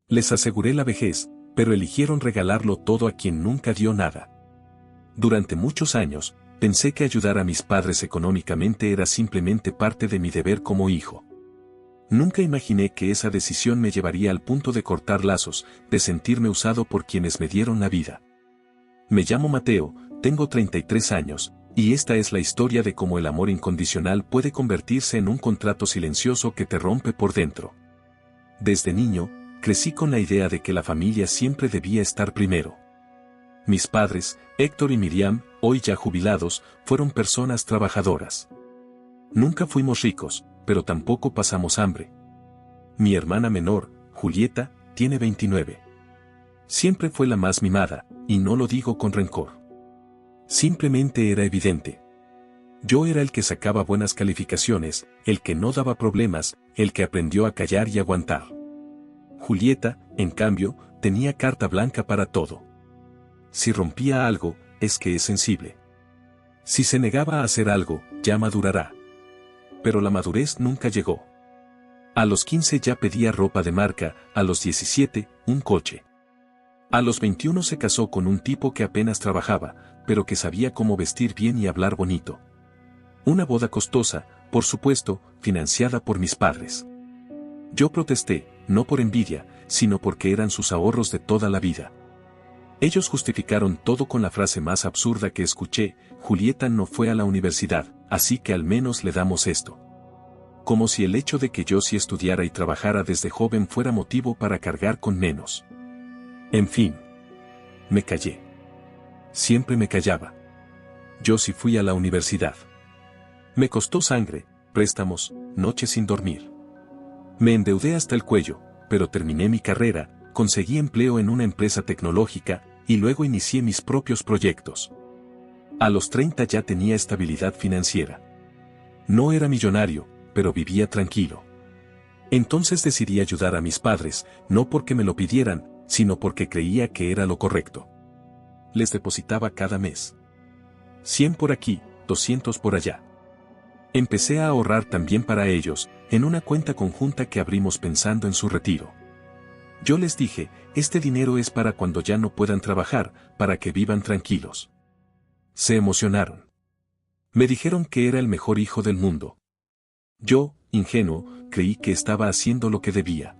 Les aseguré la vejez, pero eligieron regalarlo todo a quien nunca dio nada. Durante muchos años, pensé que ayudar a mis padres económicamente era simplemente parte de mi deber como hijo. Nunca imaginé que esa decisión me llevaría al punto de cortar lazos, de sentirme usado por quienes me dieron la vida. Me llamo Mateo, tengo 33 años, y esta es la historia de cómo el amor incondicional puede convertirse en un contrato silencioso que te rompe por dentro. Desde niño, crecí con la idea de que la familia siempre debía estar primero. Mis padres, Héctor y Miriam, hoy ya jubilados, fueron personas trabajadoras. Nunca fuimos ricos, pero tampoco pasamos hambre. Mi hermana menor, Julieta, tiene 29. Siempre fue la más mimada, y no lo digo con rencor. Simplemente era evidente. Yo era el que sacaba buenas calificaciones, el que no daba problemas, el que aprendió a callar y aguantar. Julieta, en cambio, tenía carta blanca para todo. Si rompía algo, es que es sensible. Si se negaba a hacer algo, ya madurará. Pero la madurez nunca llegó. A los 15 ya pedía ropa de marca, a los 17, un coche. A los 21 se casó con un tipo que apenas trabajaba, pero que sabía cómo vestir bien y hablar bonito. Una boda costosa, por supuesto, financiada por mis padres. Yo protesté, no por envidia, sino porque eran sus ahorros de toda la vida. Ellos justificaron todo con la frase más absurda que escuché: Julieta no fue a la universidad, así que al menos le damos esto. Como si el hecho de que yo sí estudiara y trabajara desde joven fuera motivo para cargar con menos. En fin. Me callé. Siempre me callaba. Yo sí fui a la universidad. Me costó sangre, préstamos, noches sin dormir. Me endeudé hasta el cuello, pero terminé mi carrera, conseguí empleo en una empresa tecnológica, y luego inicié mis propios proyectos. A los 30 ya tenía estabilidad financiera. No era millonario, pero vivía tranquilo. Entonces decidí ayudar a mis padres, no porque me lo pidieran, sino porque creía que era lo correcto. Les depositaba cada mes. 100 por aquí, 200 por allá. Empecé a ahorrar también para ellos, en una cuenta conjunta que abrimos pensando en su retiro. Yo les dije, este dinero es para cuando ya no puedan trabajar, para que vivan tranquilos. Se emocionaron. Me dijeron que era el mejor hijo del mundo. Yo, ingenuo, creí que estaba haciendo lo que debía.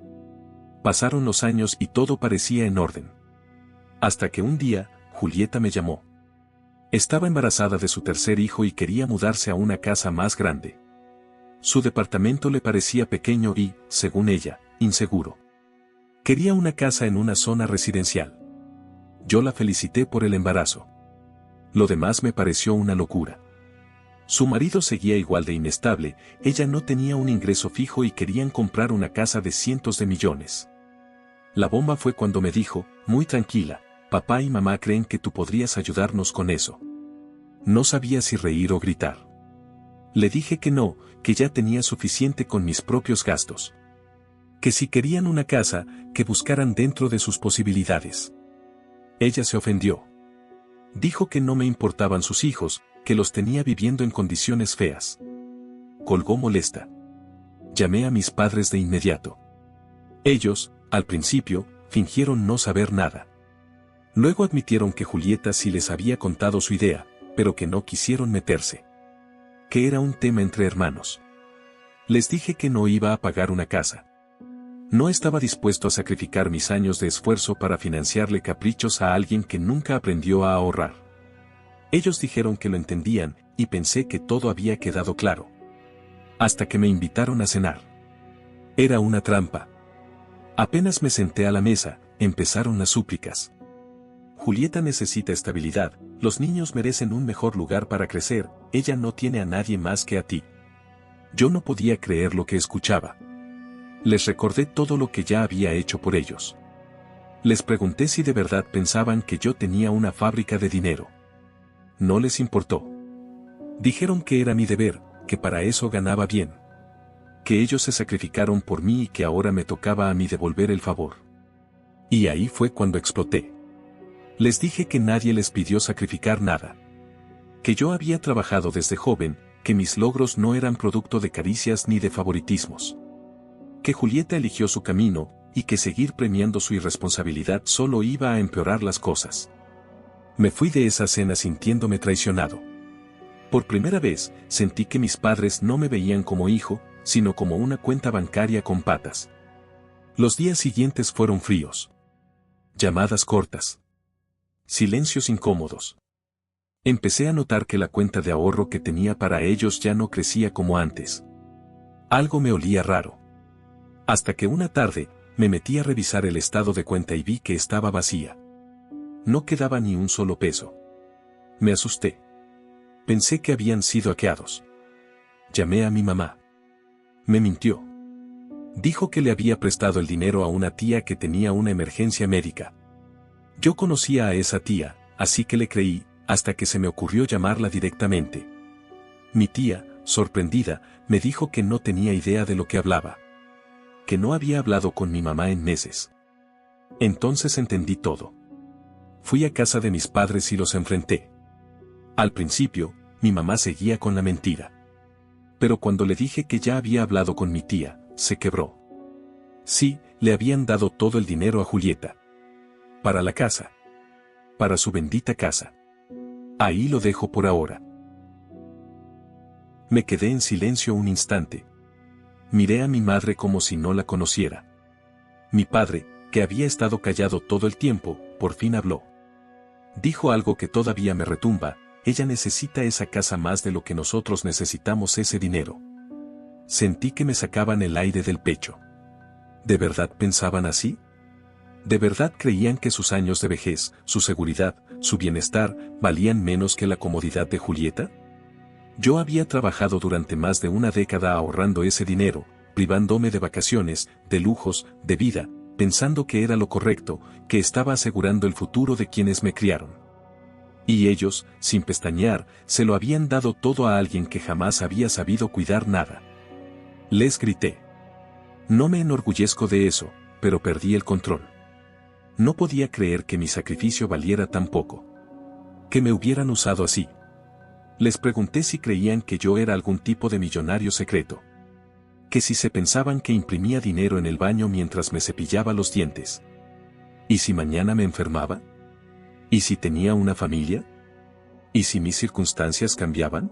Pasaron los años y todo parecía en orden. Hasta que un día, Julieta me llamó. Estaba embarazada de su tercer hijo y quería mudarse a una casa más grande. Su departamento le parecía pequeño y, según ella, inseguro. Quería una casa en una zona residencial. Yo la felicité por el embarazo. Lo demás me pareció una locura. Su marido seguía igual de inestable, ella no tenía un ingreso fijo y querían comprar una casa de cientos de millones. La bomba fue cuando me dijo, muy tranquila, papá y mamá creen que tú podrías ayudarnos con eso. No sabía si reír o gritar. Le dije que no, que ya tenía suficiente con mis propios gastos. Que si querían una casa, que buscaran dentro de sus posibilidades. Ella se ofendió. Dijo que no me importaban sus hijos, que los tenía viviendo en condiciones feas. Colgó molesta. Llamé a mis padres de inmediato. Ellos, al principio, fingieron no saber nada. Luego admitieron que Julieta sí les había contado su idea, pero que no quisieron meterse. Que era un tema entre hermanos. Les dije que no iba a pagar una casa. No estaba dispuesto a sacrificar mis años de esfuerzo para financiarle caprichos a alguien que nunca aprendió a ahorrar. Ellos dijeron que lo entendían, y pensé que todo había quedado claro. Hasta que me invitaron a cenar. Era una trampa. Apenas me senté a la mesa, empezaron las súplicas. Julieta necesita estabilidad, los niños merecen un mejor lugar para crecer, ella no tiene a nadie más que a ti. Yo no podía creer lo que escuchaba. Les recordé todo lo que ya había hecho por ellos. Les pregunté si de verdad pensaban que yo tenía una fábrica de dinero. No les importó. Dijeron que era mi deber, que para eso ganaba bien. Que ellos se sacrificaron por mí y que ahora me tocaba a mí devolver el favor. Y ahí fue cuando exploté. Les dije que nadie les pidió sacrificar nada. Que yo había trabajado desde joven, que mis logros no eran producto de caricias ni de favoritismos. Que Julieta eligió su camino, y que seguir premiando su irresponsabilidad solo iba a empeorar las cosas. Me fui de esa cena sintiéndome traicionado. Por primera vez, sentí que mis padres no me veían como hijo, sino como una cuenta bancaria con patas. Los días siguientes fueron fríos. Llamadas cortas. Silencios incómodos. Empecé a notar que la cuenta de ahorro que tenía para ellos ya no crecía como antes. Algo me olía raro. Hasta que una tarde, me metí a revisar el estado de cuenta y vi que estaba vacía. No quedaba ni un solo peso. Me asusté. Pensé que habían sido hackeados. Llamé a mi mamá. Me mintió. Dijo que le había prestado el dinero a una tía que tenía una emergencia médica. Yo conocía a esa tía, así que le creí, hasta que se me ocurrió llamarla directamente. Mi tía, sorprendida, me dijo que no tenía idea de lo que hablaba. Que no había hablado con mi mamá en meses. Entonces entendí todo. Fui a casa de mis padres y los enfrenté. Al principio, mi mamá seguía con la mentira. Pero cuando le dije que ya había hablado con mi tía, se quebró. Sí, le habían dado todo el dinero a Julieta. Para la casa. Para su bendita casa. Ahí lo dejo por ahora. Me quedé en silencio un instante. Miré a mi madre como si no la conociera. Mi padre, que había estado callado todo el tiempo, por fin habló. Dijo algo que todavía me retumba: ella necesita esa casa más de lo que nosotros necesitamos ese dinero. Sentí que me sacaban el aire del pecho. ¿De verdad pensaban así? ¿De verdad creían que sus años de vejez, su seguridad, su bienestar, valían menos que la comodidad de Julieta? Yo había trabajado durante más de una década ahorrando ese dinero, privándome de vacaciones, de lujos, de vida, pensando que era lo correcto, que estaba asegurando el futuro de quienes me criaron. Y ellos, sin pestañear, se lo habían dado todo a alguien que jamás había sabido cuidar nada. Les grité. No me enorgullezco de eso, pero perdí el control. No podía creer que mi sacrificio valiera tan poco. Que me hubieran usado así. Les pregunté si creían que yo era algún tipo de millonario secreto. Que si se pensaban que imprimía dinero en el baño mientras me cepillaba los dientes. ¿Y si mañana me enfermaba? ¿Y si tenía una familia? ¿Y si mis circunstancias cambiaban?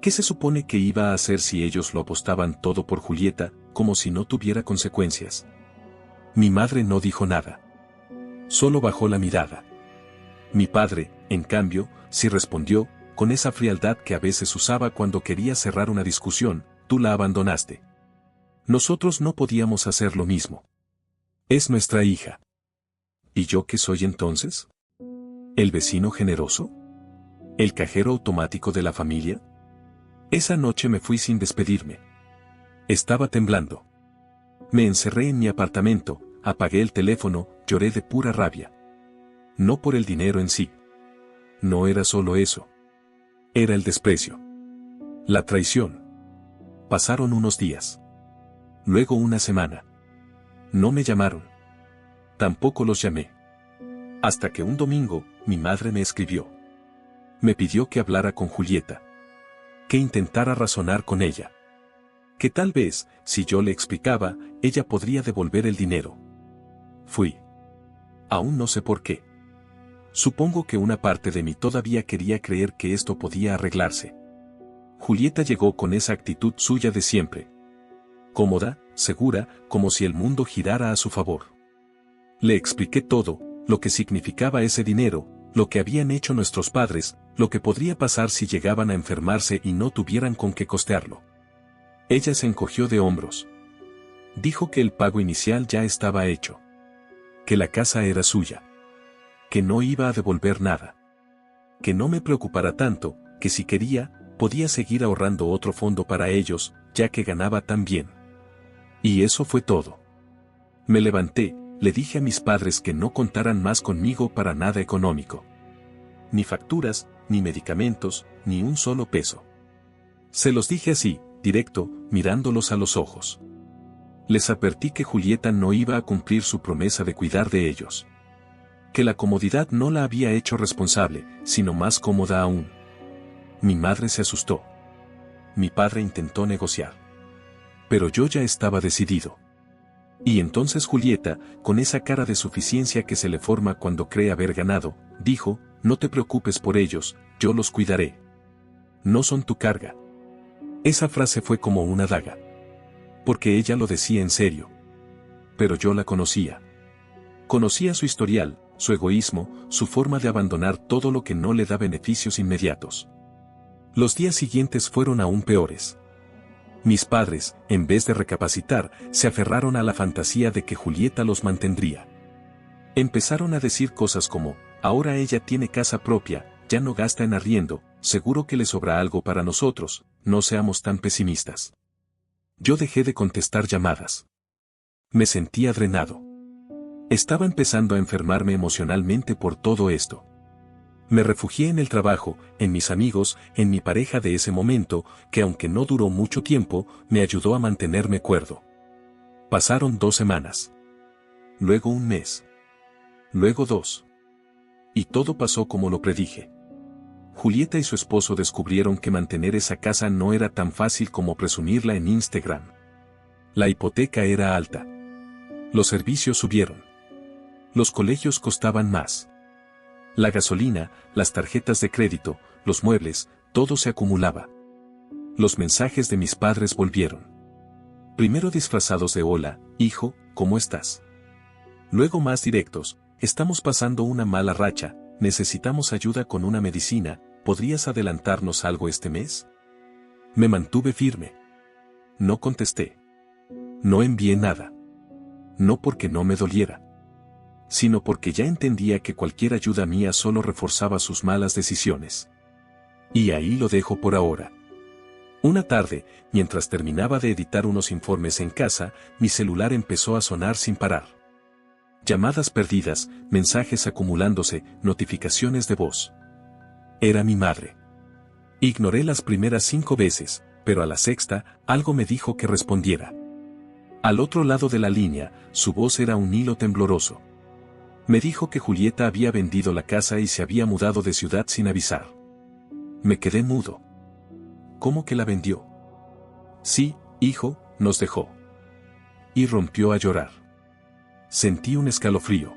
¿Qué se supone que iba a hacer si ellos lo apostaban todo por Julieta, como si no tuviera consecuencias? Mi madre no dijo nada. Solo bajó la mirada. Mi padre, en cambio, sí respondió, con esa frialdad que a veces usaba cuando quería cerrar una discusión: tú la abandonaste. Nosotros no podíamos hacer lo mismo. Es nuestra hija. ¿Y yo qué soy entonces? ¿El vecino generoso? ¿El cajero automático de la familia? Esa noche me fui sin despedirme. Estaba temblando. Me encerré en mi apartamento, apagué el teléfono, lloré de pura rabia. No por el dinero en sí. No era solo eso. Era el desprecio. La traición. Pasaron unos días. Luego una semana. No me llamaron. Tampoco los llamé. Hasta que un domingo, mi madre me escribió. Me pidió que hablara con Julieta. Que intentara razonar con ella. Que tal vez, si yo le explicaba, ella podría devolver el dinero. Fui. Aún no sé por qué. Supongo que una parte de mí todavía quería creer que esto podía arreglarse. Julieta llegó con esa actitud suya de siempre. Cómoda, segura, como si el mundo girara a su favor. Le expliqué todo, lo que significaba ese dinero, lo que habían hecho nuestros padres, lo que podría pasar si llegaban a enfermarse y no tuvieran con qué costearlo. Ella se encogió de hombros. Dijo que el pago inicial ya estaba hecho. Que la casa era suya. Que no iba a devolver nada. Que no me preocupara tanto, que si quería, podía seguir ahorrando otro fondo para ellos, ya que ganaba tan bien. Y eso fue todo. Me levanté, le dije a mis padres que no contaran más conmigo para nada económico. Ni facturas, ni medicamentos, ni un solo peso. Se los dije así, directo, mirándolos a los ojos. Les advertí que Julieta no iba a cumplir su promesa de cuidar de ellos. Que la comodidad no la había hecho responsable, sino más cómoda aún. Mi madre se asustó. Mi padre intentó negociar. Pero yo ya estaba decidido. Y entonces Julieta, con esa cara de suficiencia que se le forma cuando cree haber ganado, dijo, no te preocupes por ellos, yo los cuidaré. No son tu carga. Esa frase fue como una daga. Porque ella lo decía en serio. Pero yo la conocía. Conocía su historial, su egoísmo, su forma de abandonar todo lo que no le da beneficios inmediatos. Los días siguientes fueron aún peores. Mis padres, en vez de recapacitar, se aferraron a la fantasía de que Julieta los mantendría. Empezaron a decir cosas como, ahora ella tiene casa propia, ya no gasta en arriendo, seguro que le sobra algo para nosotros, no seamos tan pesimistas. Yo dejé de contestar llamadas. Me sentía drenado. Estaba empezando a enfermarme emocionalmente por todo esto. Me refugié en el trabajo, en mis amigos, en mi pareja de ese momento, que aunque no duró mucho tiempo, me ayudó a mantenerme cuerdo. Pasaron 2 semanas. Luego 1 mes. Luego 2. Y todo pasó como lo predije. Julieta y su esposo descubrieron que mantener esa casa no era tan fácil como presumirla en Instagram. La hipoteca era alta. Los servicios subieron. Los colegios costaban más. La gasolina, las tarjetas de crédito, los muebles, todo se acumulaba. Los mensajes de mis padres volvieron. Primero disfrazados de hola, hijo, ¿cómo estás? Luego más directos, estamos pasando una mala racha, necesitamos ayuda con una medicina, ¿podrías adelantarnos algo este mes? Me mantuve firme. No contesté. No envié nada. No porque no me doliera, sino porque ya entendía que cualquier ayuda mía solo reforzaba sus malas decisiones. Y ahí lo dejo por ahora. Una tarde, mientras terminaba de editar unos informes en casa, mi celular empezó a sonar sin parar. Llamadas perdidas, mensajes acumulándose, notificaciones de voz. Era mi madre. Ignoré las primeras 5 veces, pero a la sexta, algo me dijo que respondiera. Al otro lado de la línea, su voz era un hilo tembloroso. Me dijo que Julieta había vendido la casa y se había mudado de ciudad sin avisar. Me quedé mudo. ¿Cómo que la vendió? Sí, hijo, nos dejó. Y rompió a llorar. Sentí un escalofrío.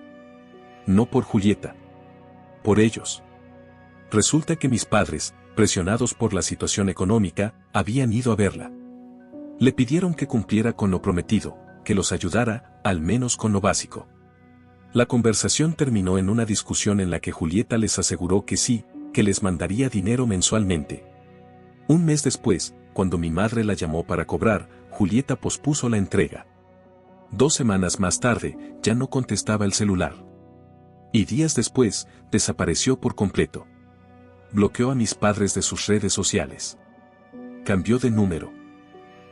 No por Julieta. Por ellos. Resulta que mis padres, presionados por la situación económica, habían ido a verla. Le pidieron que cumpliera con lo prometido, que los ayudara, al menos con lo básico. La conversación terminó en una discusión en la que Julieta les aseguró que sí, que les mandaría dinero mensualmente. 1 mes después, cuando mi madre la llamó para cobrar, Julieta pospuso la entrega. 2 semanas más tarde, ya no contestaba el celular. Y días después, desapareció por completo. Bloqueó a mis padres de sus redes sociales. Cambió de número.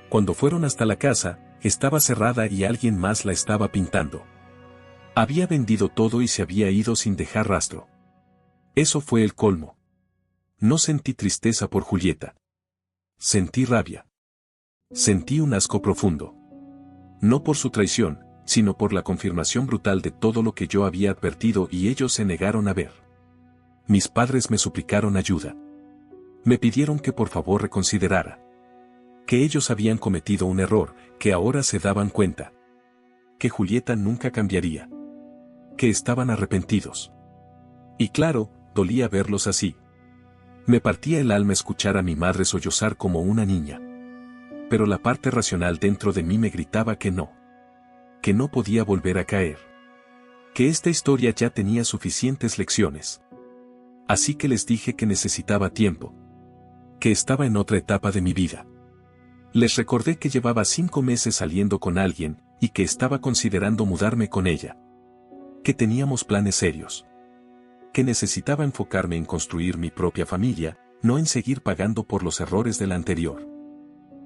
Cuando fueron hasta la casa, estaba cerrada y alguien más la estaba pintando. Había vendido todo y se había ido sin dejar rastro. Eso fue el colmo. No sentí tristeza por Julieta. Sentí rabia. Sentí un asco profundo. No por su traición, sino por la confirmación brutal de todo lo que yo había advertido y ellos se negaron a ver. Mis padres me suplicaron ayuda. Me pidieron que por favor reconsiderara. Que ellos habían cometido un error, que ahora se daban cuenta. Que Julieta nunca cambiaría. Que estaban arrepentidos. Y claro, dolía verlos así. Me partía el alma escuchar a mi madre sollozar como una niña. Pero la parte racional dentro de mí me gritaba que no. Que no podía volver a caer. Que esta historia ya tenía suficientes lecciones. Así que les dije que necesitaba tiempo. Que estaba en otra etapa de mi vida. Les recordé que llevaba 5 meses saliendo con alguien, y que estaba considerando mudarme con ella. Que teníamos planes serios. Que necesitaba enfocarme en construir mi propia familia, no en seguir pagando por los errores de la anterior.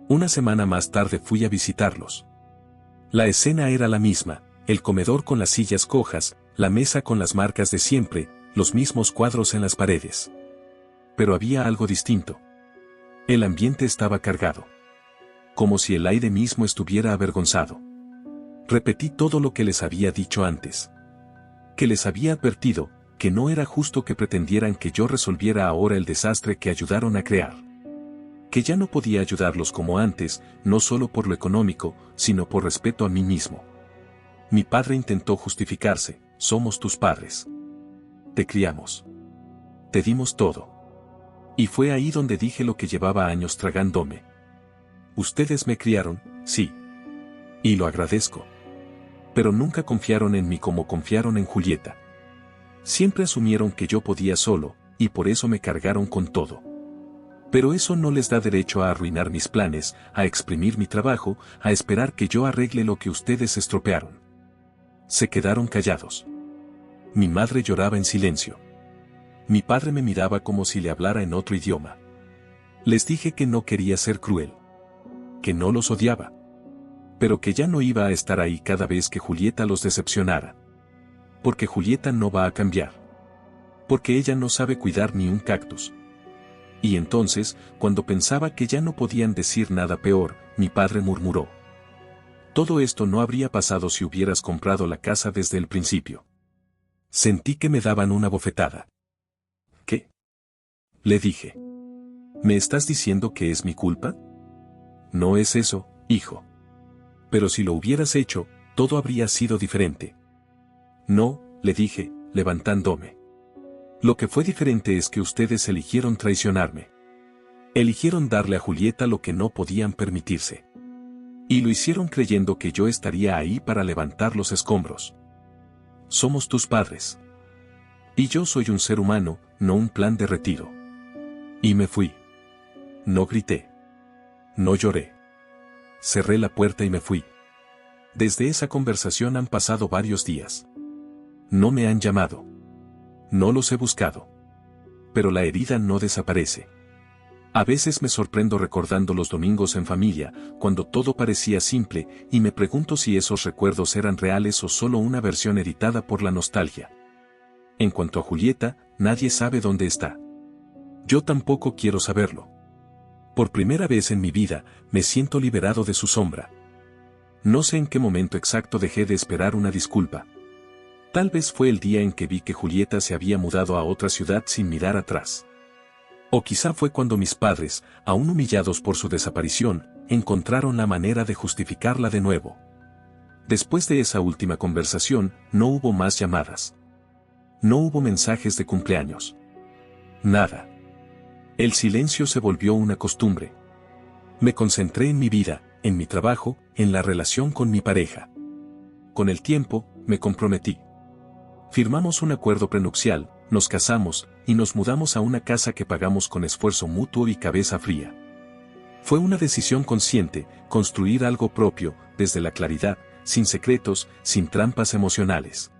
1 semana más tarde fui a visitarlos. La escena era la misma, el comedor con las sillas cojas, la mesa con las marcas de siempre, los mismos cuadros en las paredes. Pero había algo distinto. El ambiente estaba cargado. Como si el aire mismo estuviera avergonzado. Repetí todo lo que les había dicho antes. Que les había advertido, que no era justo que pretendieran que yo resolviera ahora el desastre que ayudaron a crear. Que ya no podía ayudarlos como antes, no solo por lo económico, sino por respeto a mí mismo. Mi padre intentó justificarse: somos tus padres. Te criamos. Te dimos todo. Y fue ahí donde dije lo que llevaba años tragándome. Ustedes me criaron, sí. Y lo agradezco. Pero nunca confiaron en mí como confiaron en Julieta. Siempre asumieron que yo podía solo, y por eso me cargaron con todo. Pero eso no les da derecho a arruinar mis planes, a exprimir mi trabajo, a esperar que yo arregle lo que ustedes estropearon. Se quedaron callados. Mi madre lloraba en silencio. Mi padre me miraba como si le hablara en otro idioma. Les dije que no quería ser cruel. Que no los odiaba. Pero que ya no iba a estar ahí cada vez que Julieta los decepcionara. Porque Julieta no va a cambiar. Porque ella no sabe cuidar ni un cactus. Y entonces, cuando pensaba que ya no podían decir nada peor, mi padre murmuró: todo esto no habría pasado si hubieras comprado la casa desde el principio. Sentí que me daban una bofetada. ¿Qué? Le dije. ¿Me estás diciendo que es mi culpa? No es eso, hijo. Pero si lo hubieras hecho, todo habría sido diferente. No, le dije, levantándome. Lo que fue diferente es que ustedes eligieron traicionarme. Eligieron darle a Julieta lo que no podían permitirse. Y lo hicieron creyendo que yo estaría ahí para levantar los escombros. Somos tus padres. Y yo soy un ser humano, no un plan de retiro. Y me fui. No grité. No lloré. Cerré la puerta y me fui. Desde esa conversación han pasado varios días. No me han llamado. No los he buscado. Pero la herida no desaparece. A veces me sorprendo recordando los domingos en familia, cuando todo parecía simple, y me pregunto si esos recuerdos eran reales o solo una versión editada por la nostalgia. En cuanto a Julieta, nadie sabe dónde está. Yo tampoco quiero saberlo. Por primera vez en mi vida, me siento liberado de su sombra. No sé en qué momento exacto dejé de esperar una disculpa. Tal vez fue el día en que vi que Julieta se había mudado a otra ciudad sin mirar atrás. O quizá fue cuando mis padres, aún humillados por su desaparición, encontraron la manera de justificarla de nuevo. Después de esa última conversación, no hubo más llamadas. No hubo mensajes de cumpleaños. Nada. El silencio se volvió una costumbre. Me concentré en mi vida, en mi trabajo, en la relación con mi pareja. Con el tiempo, me comprometí. Firmamos un acuerdo prenupcial, nos casamos, y nos mudamos a una casa que pagamos con esfuerzo mutuo y cabeza fría. Fue una decisión consciente, construir algo propio, desde la claridad, sin secretos, sin trampas emocionales.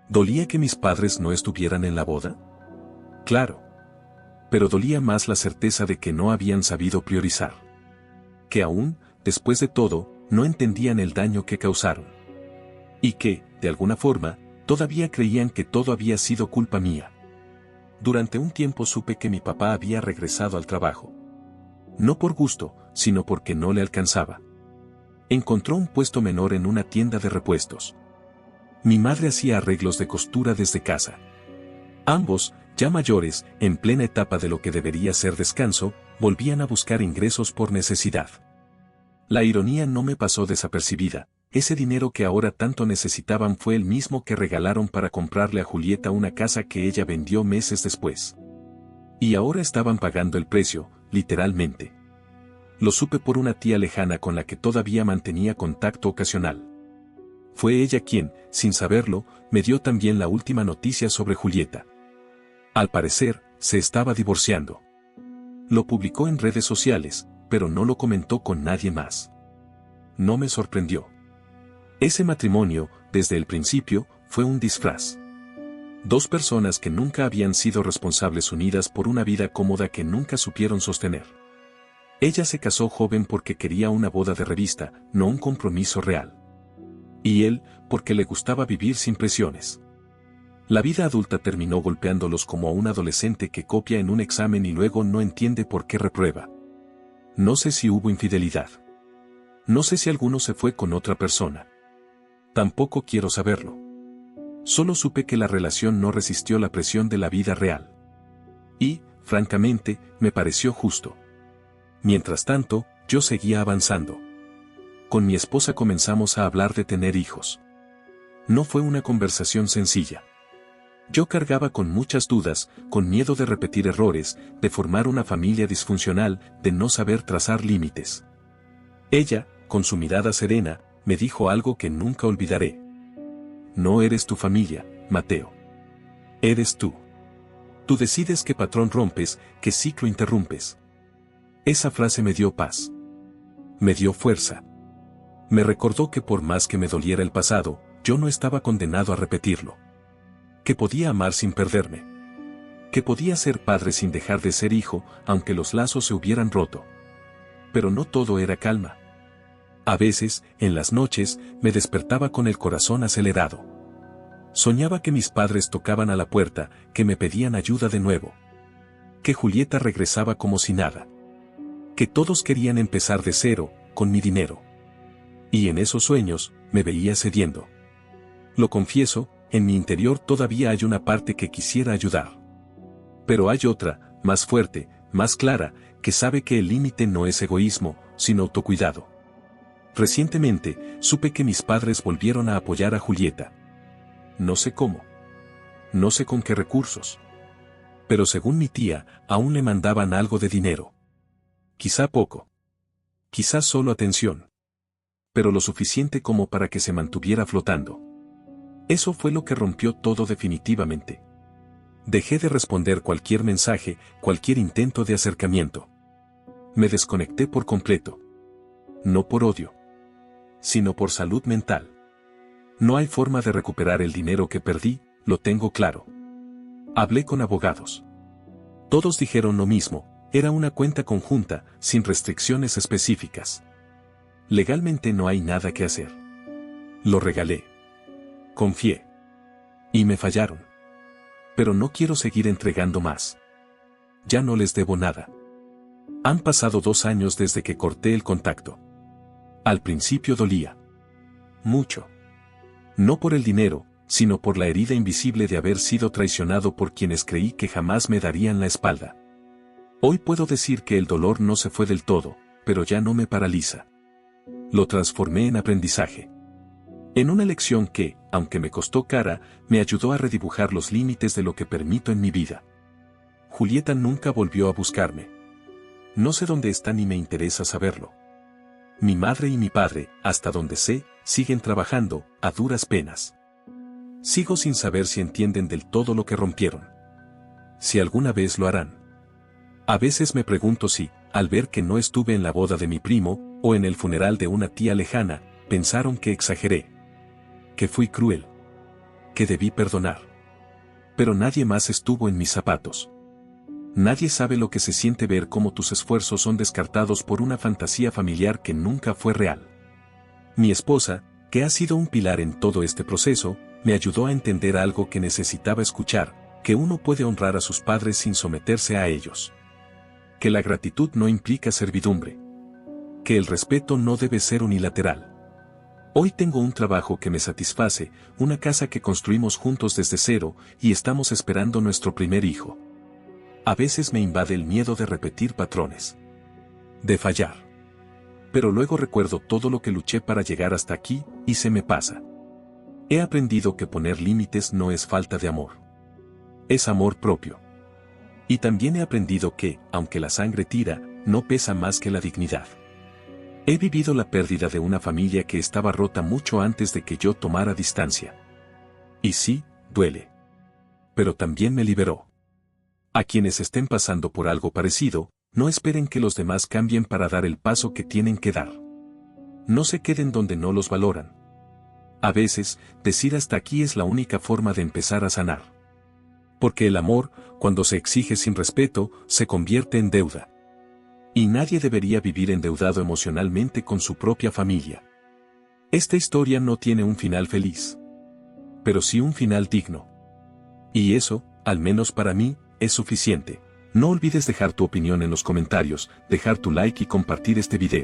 ¿Dolía que mis padres no estuvieran en la boda? Claro. Pero dolía más la certeza de que no habían sabido priorizar. Que aún, después de todo, no entendían el daño que causaron. Y que, de alguna forma, todavía creían que todo había sido culpa mía. Durante un tiempo supe que mi papá había regresado al trabajo. No por gusto, sino porque no le alcanzaba. Encontró un puesto menor en una tienda de repuestos. Mi madre hacía arreglos de costura desde casa. Ambos, ya mayores, en plena etapa de lo que debería ser descanso, volvían a buscar ingresos por necesidad. La ironía no me pasó desapercibida. Ese dinero que ahora tanto necesitaban fue el mismo que regalaron para comprarle a Julieta una casa que ella vendió meses después. Y ahora estaban pagando el precio, literalmente. Lo supe por una tía lejana con la que todavía mantenía contacto ocasional. Fue ella quien, sin saberlo, me dio también la última noticia sobre Julieta. Al parecer, se estaba divorciando. Lo publicó en redes sociales, pero no lo comentó con nadie más. No me sorprendió. Ese matrimonio, desde el principio, fue un disfraz. Dos personas que nunca habían sido responsables unidas por una vida cómoda que nunca supieron sostener. Ella se casó joven porque quería una boda de revista, no un compromiso real. Y él, porque le gustaba vivir sin presiones. La vida adulta terminó golpeándolos como a un adolescente que copia en un examen y luego no entiende por qué reprueba. No sé si hubo infidelidad. No sé si alguno se fue con otra persona. Tampoco quiero saberlo. Solo supe que la relación no resistió la presión de la vida real. Y, francamente, me pareció justo. Mientras tanto, yo seguía avanzando. Con mi esposa comenzamos a hablar de tener hijos. No fue una conversación sencilla. Yo cargaba con muchas dudas, con miedo de repetir errores, de formar una familia disfuncional, de no saber trazar límites. Ella, con su mirada serena, me dijo algo que nunca olvidaré. No eres tu familia, Mateo. Eres tú. Tú decides qué patrón rompes, qué ciclo interrumpes. Esa frase me dio paz. Me dio fuerza. Me recordó que por más que me doliera el pasado, yo no estaba condenado a repetirlo. Que podía amar sin perderme. Que podía ser padre sin dejar de ser hijo, aunque los lazos se hubieran roto. Pero no todo era calma. A veces, en las noches, me despertaba con el corazón acelerado. Soñaba que mis padres tocaban a la puerta, que me pedían ayuda de nuevo. Que Julieta regresaba como si nada. Que todos querían empezar de cero, con mi dinero. Y en esos sueños, me veía cediendo. Lo confieso, en mi interior todavía hay una parte que quisiera ayudar. Pero hay otra, más fuerte, más clara, que sabe que el límite no es egoísmo, sino autocuidado. Recientemente, supe que mis padres volvieron a apoyar a Julieta. No sé cómo. No sé con qué recursos. Pero según mi tía, aún le mandaban algo de dinero. Quizá poco. Quizá solo atención. Pero lo suficiente como para que se mantuviera flotando. Eso fue lo que rompió todo definitivamente. Dejé de responder cualquier mensaje, cualquier intento de acercamiento. Me desconecté por completo. No por odio, sino por salud mental. No hay forma de recuperar el dinero que perdí, lo tengo claro. Hablé con abogados. Todos dijeron lo mismo, era una cuenta conjunta, sin restricciones específicas. Legalmente no hay nada que hacer. Lo regalé. Confié. Y me fallaron. Pero no quiero seguir entregando más. Ya no les debo nada. Han pasado 2 años desde que corté el contacto. Al principio dolía. Mucho. No por el dinero, sino por la herida invisible de haber sido traicionado por quienes creí que jamás me darían la espalda. Hoy puedo decir que el dolor no se fue del todo, pero ya no me paraliza. Lo transformé en aprendizaje. En una lección que, aunque me costó cara, me ayudó a redibujar los límites de lo que permito en mi vida. Julieta nunca volvió a buscarme. No sé dónde está ni me interesa saberlo. Mi madre y mi padre, hasta donde sé, siguen trabajando, a duras penas. Sigo sin saber si entienden del todo lo que rompieron. Si alguna vez lo harán. A veces me pregunto si, al ver que no estuve en la boda de mi primo, o en el funeral de una tía lejana, pensaron que exageré. Que fui cruel. Que debí perdonar. Pero nadie más estuvo en mis zapatos. Nadie sabe lo que se siente ver cómo tus esfuerzos son descartados por una fantasía familiar que nunca fue real. Mi esposa, que ha sido un pilar en todo este proceso, me ayudó a entender algo que necesitaba escuchar, que uno puede honrar a sus padres sin someterse a ellos. Que la gratitud no implica servidumbre. Que el respeto no debe ser unilateral. Hoy tengo un trabajo que me satisface, una casa que construimos juntos desde cero, y estamos esperando nuestro primer hijo. A veces me invade el miedo de repetir patrones. De fallar. Pero luego recuerdo todo lo que luché para llegar hasta aquí, y se me pasa. He aprendido que poner límites no es falta de amor. Es amor propio. Y también he aprendido que, aunque la sangre tira, no pesa más que la dignidad. He vivido la pérdida de una familia que estaba rota mucho antes de que yo tomara distancia. Y sí, duele. Pero también me liberó. A quienes estén pasando por algo parecido, no esperen que los demás cambien para dar el paso que tienen que dar. No se queden donde no los valoran. A veces, decir hasta aquí es la única forma de empezar a sanar. Porque el amor, cuando se exige sin respeto, se convierte en deuda. Y nadie debería vivir endeudado emocionalmente con su propia familia. Esta historia no tiene un final feliz. Pero sí un final digno. Y eso, al menos para mí, es suficiente. No olvides dejar tu opinión en los comentarios, dejar tu like y compartir este video.